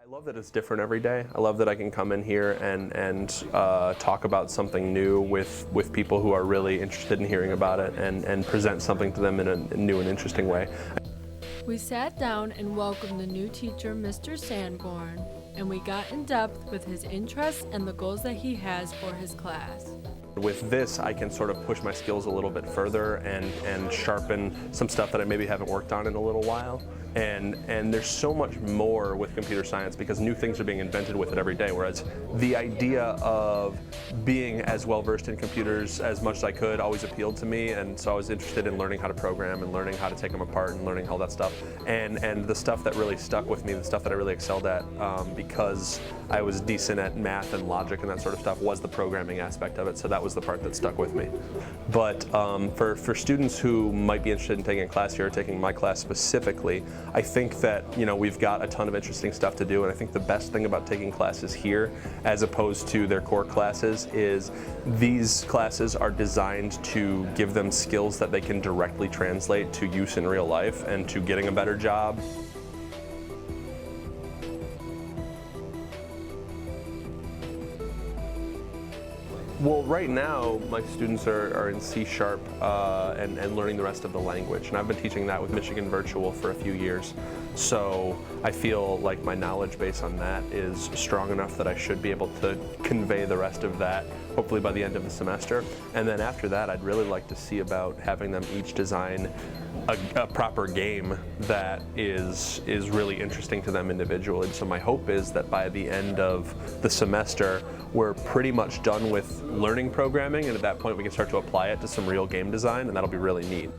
love that it's different every day. I love that I can come in here and talk about something new with people who are really interested in hearing about it and present something to them in a new and interesting way. We sat down and welcomed the new teacher, Mr. Sanborn, and we got in depth with his interests and the goals that he has for his class. With this, I can sort of push my skills a little bit further and sharpen some stuff that I maybe haven't worked on in a little while. And there's so much more with computer science because new things are being invented with it every day, whereas the idea of being as well versed in computers as much as I could always appealed to me, and so I was interested in learning how to program and learning how to take them apart and learning all that stuff. And the stuff that really stuck with me, the stuff that I really excelled at because I was decent at math and logic and that sort of stuff, was the programming aspect of it, so that was the part that stuck with me. But for students who might be interested in taking a class here, or taking my class specifically, I think that we've got a ton of interesting stuff to do, and I think the best thing about taking classes here as opposed to their core classes is these classes are designed to give them skills that they can directly translate to use in real life and to getting a better job. Well, right now, my students are in C# and learning the rest of the language. And I've been teaching that with Michigan Virtual for a few years. So I feel like my knowledge base on that is strong enough that I should be able to convey the rest of that, hopefully by the end of the semester. And then after that, I'd really like to see about having them each design a proper game that is really interesting to them individually. So my hope is that by the end of the semester, we're pretty much done with learning programming, and at that point we can start to apply it to some real game design, and that'll be really neat.